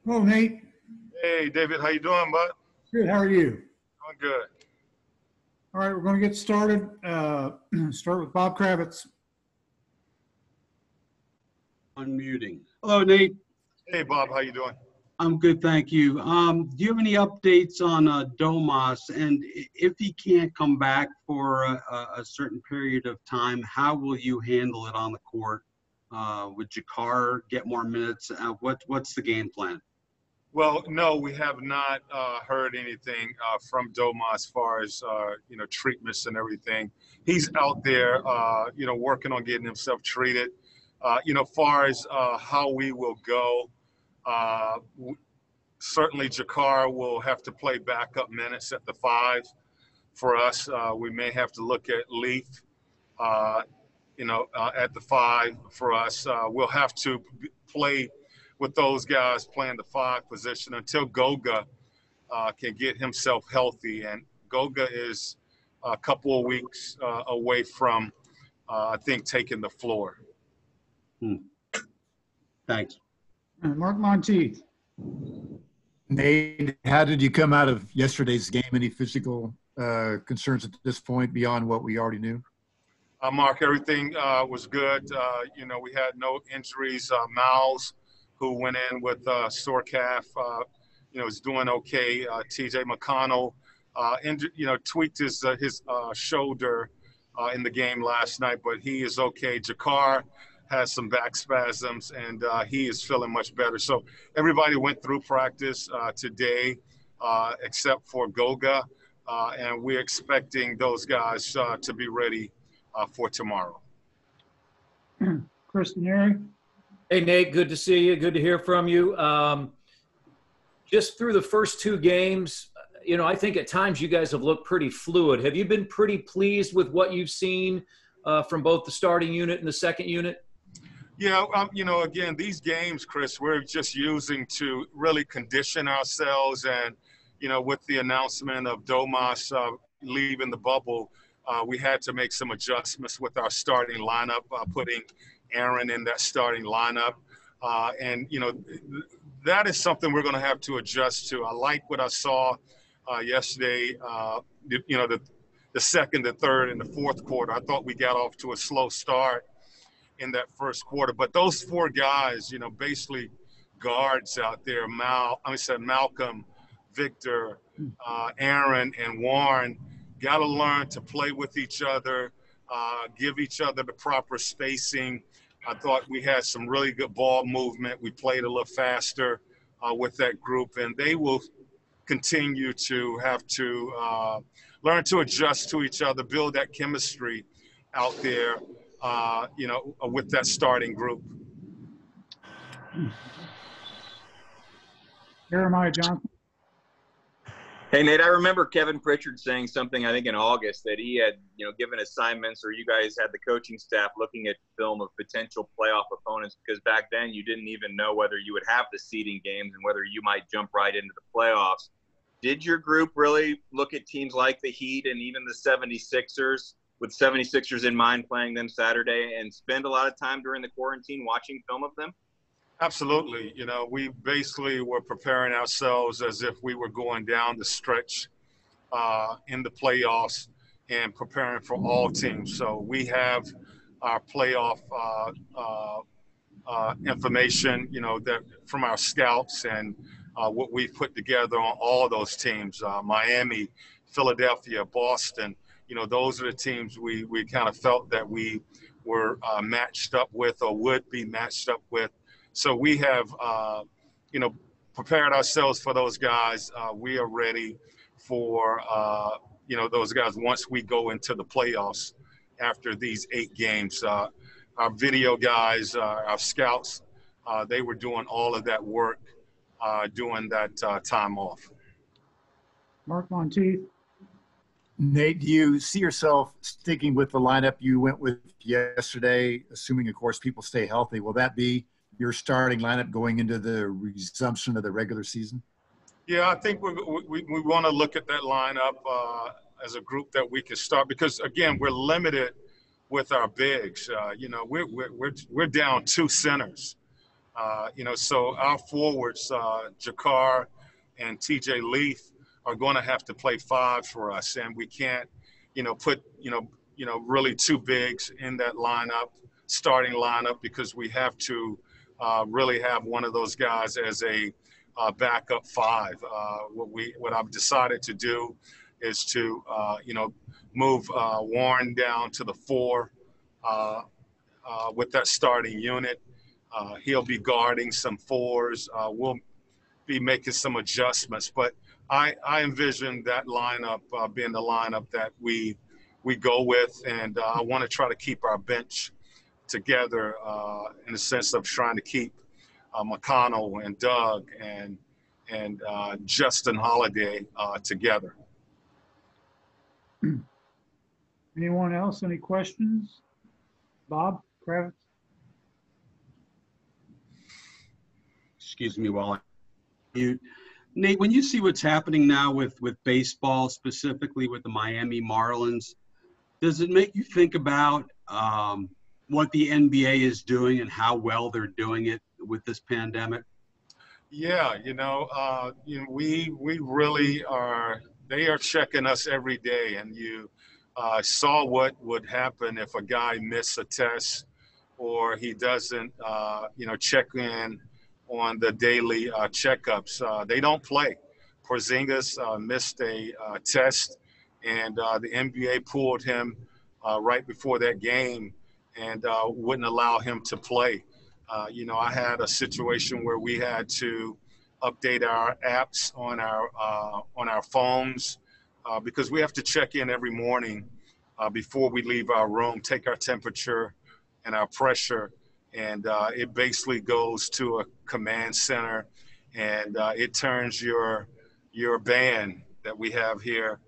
Hello, Nate. Hey, David, how you doing, bud? Good. How are you? Doing good. All right, we're going to get started. Start with Bob Kravitz. Unmuting. Hello, Nate. Hey, Bob, how you doing? I'm good, thank you. Do you have any updates on Domas? And if he can't come back for a certain period of time, how will you handle it on the court? Would Jakar get more minutes? What's the game plan? Well, no, we have not heard anything from Doma as far as treatments and everything. He's out there, working on getting himself treated. Far as how we will go, certainly Jakar will have to play backup minutes at the five. For us, we may have to look at Leaf, at the five. For us, we'll have to play with those guys playing the five position until Goga can get himself healthy. And Goga is a couple of weeks away from, I think, taking the floor. Thanks. Mark Monteith. Nate, how did you come out of yesterday's game? Any physical concerns at this point beyond what we already knew? Mark, everything was good. We had no injuries. Miles, who went in with sore calf, is doing okay. TJ McConnell, tweaked his shoulder in the game last night, but he is okay. Jakar has some back spasms, and he is feeling much better. So everybody went through practice today, except for Goga, and we're expecting those guys to be ready for tomorrow. Kristen Harry. Hey, Nate, good to see you. Good to hear from you. Just through the first two games, I think at times you guys have looked pretty fluid. Have you been pretty pleased with what you've seen from both the starting unit and the second unit? Yeah, again, these games, Chris, we're just using to really condition ourselves. And, with the announcement of Domas leaving the bubble, we had to make some adjustments with our starting lineup, putting Aaron in that starting lineup. That is something we're going to have to adjust to. I like what I saw yesterday, the second, the third, and the fourth quarter. I thought we got off to a slow start in that first quarter. But those four guys, basically guards out there, Malcolm, Victor, Aaron, and Warren, got to learn to play with each other, give each other the proper spacing. I thought we had some really good ball movement. We played a little faster with that group, and they will continue to have to learn to adjust to each other, build that chemistry out there, with that starting group. Jeremiah Johnson. Hey, Nate, I remember Kevin Pritchard saying something, I think in August, that he had, given assignments, or you guys had the coaching staff looking at film of potential playoff opponents, because back then you didn't even know whether you would have the seeding games and whether you might jump right into the playoffs. Did your group really look at teams like the Heat and even the 76ers, with 76ers in mind playing them Saturday, and spend a lot of time during the quarantine watching film of them? Absolutely. We basically were preparing ourselves as if we were going down the stretch in the playoffs and preparing for all teams. So we have our playoff information, that from our scouts and what we've put together on all of those teams, Miami, Philadelphia, Boston. Those are the teams we kind of felt that we were matched up with or would be matched up with. So we have, prepared ourselves for those guys. We are ready for, those guys once we go into the playoffs after these 8 games. Our video guys, our scouts, they were doing all of that work during that time off. Mark Monteith. Nate, do you see yourself sticking with the lineup you went with yesterday, assuming, of course, people stay healthy? Will that be your starting lineup going into the resumption of the regular season? Yeah, I think we want to look at that lineup as a group that we can start, because again, we're limited with our bigs. We're down 2 centers. So our forwards, Jakar and TJ Leaf, are going to have to play 5 for us, and we can't, put, really 2 bigs in that lineup, starting lineup, because we have to really have one of those guys as a backup 5. What I've decided to do is to, move Warren down to the 4 with that starting unit. He'll be guarding some 4s. We'll be making some adjustments, but I envision that lineup being the lineup that we go with, and I want to try to keep our bench together in the sense of trying to keep McConnell and Doug and Justin Holiday together. Anyone else? Any questions? Bob Kravitz? Excuse me while I mute. Nate, when you see what's happening now with baseball, specifically with the Miami Marlins, does it make you think about what the NBA is doing and how well they're doing it with this pandemic? Yeah, we really are. They are checking us every day, and you saw what would happen if a guy missed a test or he doesn't, check in on the daily checkups. They don't play. Porzingis missed a test, and the NBA pulled him right before that game and wouldn't allow him to play. I had a situation where we had to update our apps on our phones because we have to check in every morning before we leave our room, take our temperature and our pressure, and it basically goes to a command center, and it turns your band that we have here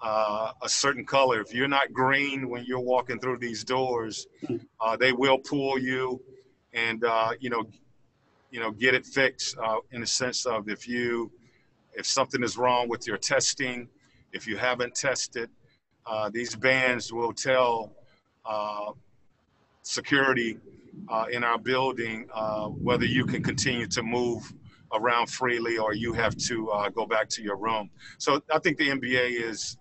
a certain color. If you're not green when you're walking through these doors, they will pull you and get it fixed in the sense of if something is wrong with your testing, if you haven't tested, these bands will tell security in our building whether you can continue to move around freely or you have to go back to your room. So I think the NBA is,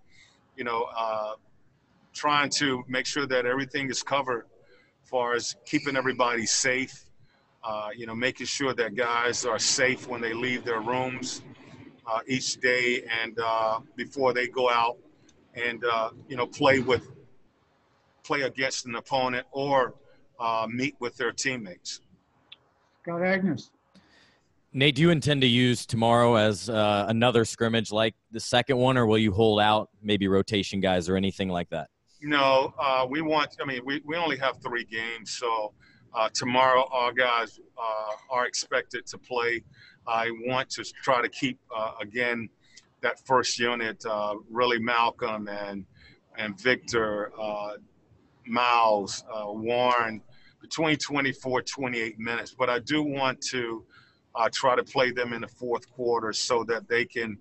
trying to make sure that everything is covered as far as keeping everybody safe, making sure that guys are safe when they leave their rooms each day and before they go out and, play against an opponent or meet with their teammates. Scott Agnes. Nate, do you intend to use tomorrow as another scrimmage like the second one, or will you hold out maybe rotation guys or anything like that? No, we only have 3 games, so tomorrow our guys are expected to play. I want to try to keep, again, that first unit, really Malcolm and Victor, Miles, Warren, between 24, 28 minutes. But I do want to try to play them in the fourth quarter so that they can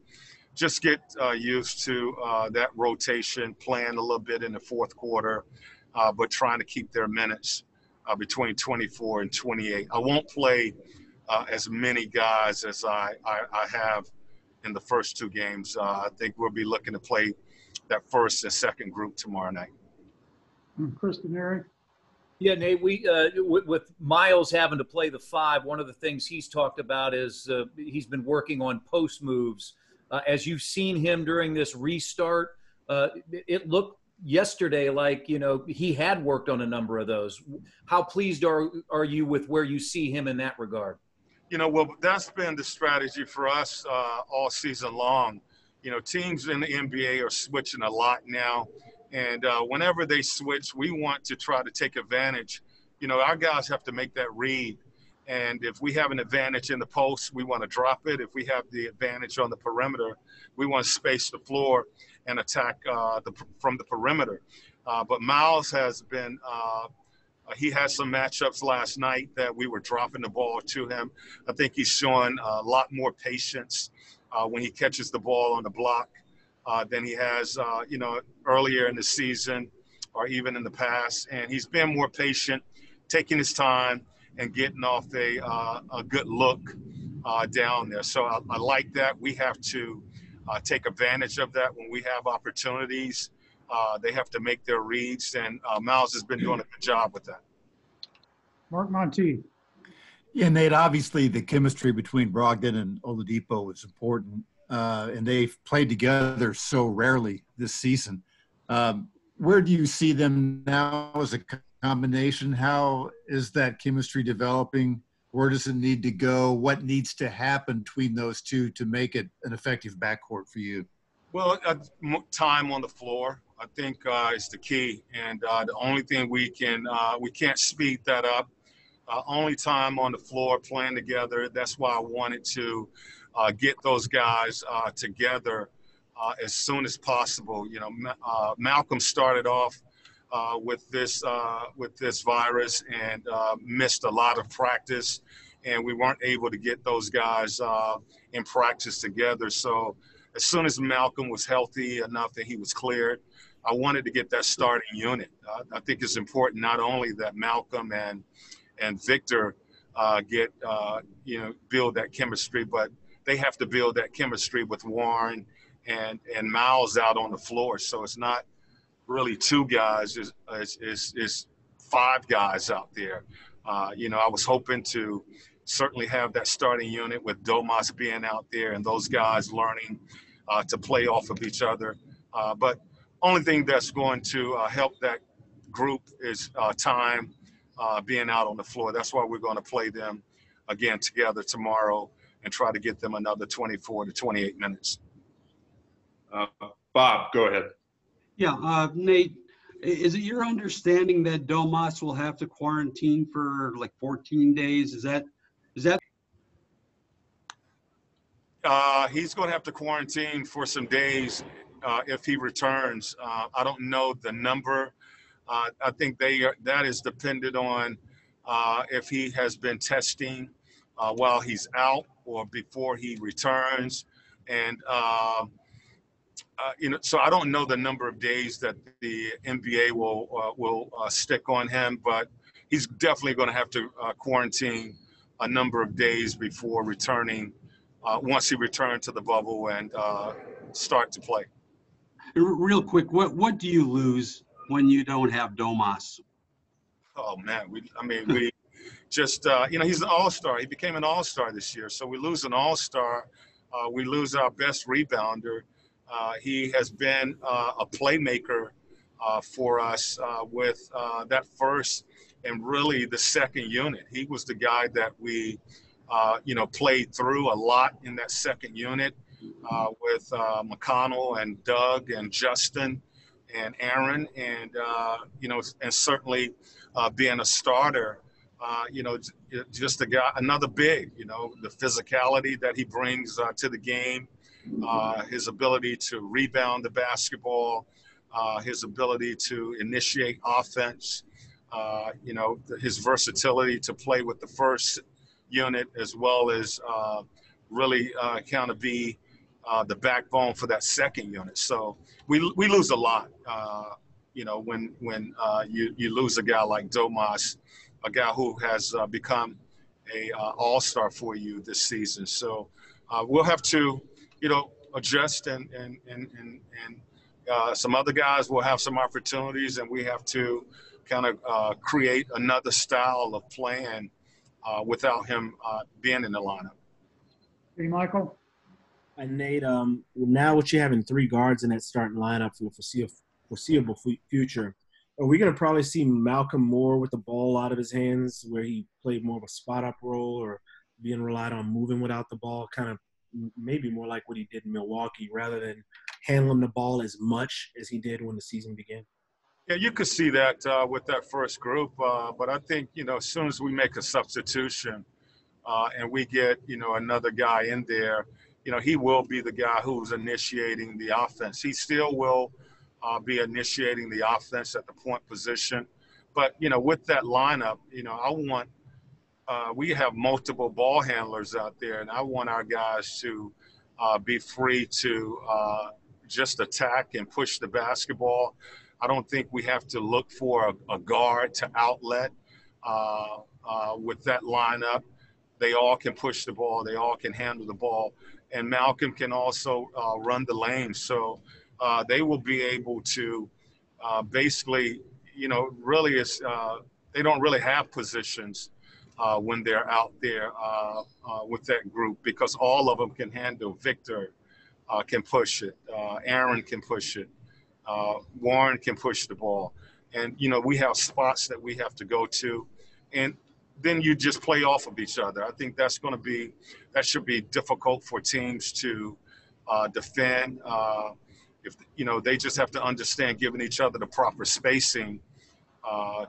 just get used to that rotation, playing a little bit in the fourth quarter, but trying to keep their minutes between 24 and 28. I won't play as many guys as I have in the first 2 games. I think we'll be looking to play that first and second group tomorrow night. Kristen Eric. Yeah, Nate, we with Miles having to play the 5, one of the things he's talked about is he's been working on post moves. As you've seen him during this restart, it looked yesterday like, he had worked on a number of those. How pleased are you with where you see him in that regard? Well, that's been the strategy for us all season long. Teams in the NBA are switching a lot now. And whenever they switch, we want to try to take advantage. Our guys have to make that read. And if we have an advantage in the post, we want to drop it. If we have the advantage on the perimeter, we want to space the floor and attack from the perimeter. But Miles has been he had some matchups last night that we were dropping the ball to him. I think he's showing a lot more patience when he catches the ball on the block than he has, earlier in the season or even in the past. And he's been more patient, taking his time, and getting off a good look down there. So I like that. We have to take advantage of that when we have opportunities. They have to make their reads, and Miles has been doing a good job with that. Mark Monteith. Yeah, Nate, obviously the chemistry between Brogdon and Oladipo is important, and they've played together so rarely this season. Where do you see them now as a combination? How is that chemistry developing? Where does it need to go? What needs to happen between those two to make it an effective backcourt for you? Well, time on the floor, I think, is the key. And the only thing we can't speed that up. Only time on the floor playing together. That's why I wanted to get those guys together as soon as possible. You know, Malcolm started off with this virus and missed a lot of practice, and we weren't able to get those guys in practice together. So as soon as Malcolm was healthy enough that he was cleared, I wanted to get that starting unit. I think it's important not only that Malcolm and Victor build that chemistry, but they have to build that chemistry with Warren and Miles out on the floor. So it's not really two guys, it's five guys out there. I was hoping to certainly have that starting unit with Domas being out there and those guys learning to play off of each other. But only thing that's going to help that group is time being out on the floor. That's why we're going to play them again together tomorrow and try to get them another 24 to 28 minutes. Bob, go ahead. Yeah, Nate, is it your understanding that Domas will have to quarantine for like 14 days? Is that? He's going to have to quarantine for some days if he returns. I don't know the number. I think that is dependent on if he has been testing while he's out or before he returns. And, so I don't know the number of days that the NBA will stick on him, but he's definitely going to have to quarantine a number of days before returning, once he returns to the bubble and start to play. Real quick, what do you lose when you don't have Domas? Oh man, we just he's an all-star. He became an all-star this year, so we lose an all-star. We lose our best rebounder. He has been a playmaker for us with that first and really the second unit. He was the guy that we played through a lot in that second unit with McConnell and Doug and Justin and Aaron, and and certainly being a starter, just a guy, another big, the physicality that he brings to the game, his ability to rebound the basketball, his ability to initiate offense, his versatility to play with the first unit as well as really kind of be the backbone for that second unit. So we lose a lot, when you lose a guy like Domas, a guy who has become a all-star for you this season. So we'll have to, adjust and some other guys will have some opportunities, and we have to kind of create another style of playing without him being in the lineup. Hey, Michael. And Nate, now what you having three guards in that starting lineup for the foreseeable future, are we going to probably see Malcolm more with the ball out of his hands, where he played more of a spot-up role, or being relied on moving without the ball, kind of maybe more like what he did in Milwaukee, rather than handling the ball as much as he did when the season began? Yeah, you could see that with that first group, but I think, as soon as we make a substitution and we get, another guy in there, he will be the guy who's initiating the offense. He still will be initiating the offense at the point position. But, with that lineup, I want we have multiple ball handlers out there, and I want our guys to be free to just attack and push the basketball. I don't think we have to look for a guard to outlet with that lineup. They all can push the ball. They all can handle the ball. And Malcolm can also run the lane. So they will be able to basically, really they don't really have positions when they're out there with that group, because all of them can handle. Victor can push it. Aaron can push it. Warren can push the ball. And, we have spots that we have to go to. And then you just play off of each other. I think that should be difficult for teams to defend. If they just have to understand giving each other the proper spacing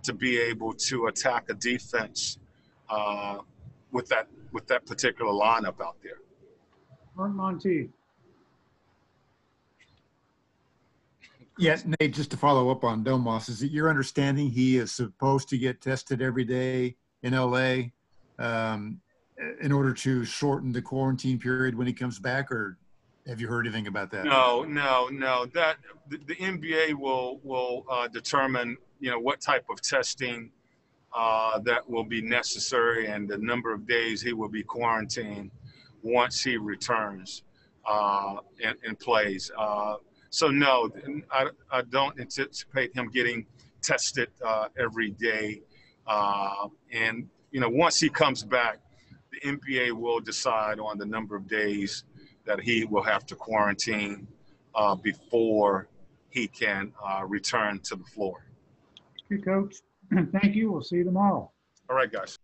to be able to attack a defense with that particular lineup out there. Mark Monteith. Yeah, Nate, just to follow up on Domas, is it your understanding he is supposed to get tested every day in LA in order to shorten the quarantine period when he comes back, or have you heard anything about that? No. That the NBA will determine what type of testing that will be necessary and the number of days he will be quarantined once he returns and plays. So no, I don't anticipate him getting tested every day. And once he comes back, the NBA will decide on the number of days that he will have to quarantine before he can return to the floor. Okay, Coach. Thank you. We'll see you tomorrow. All right, guys.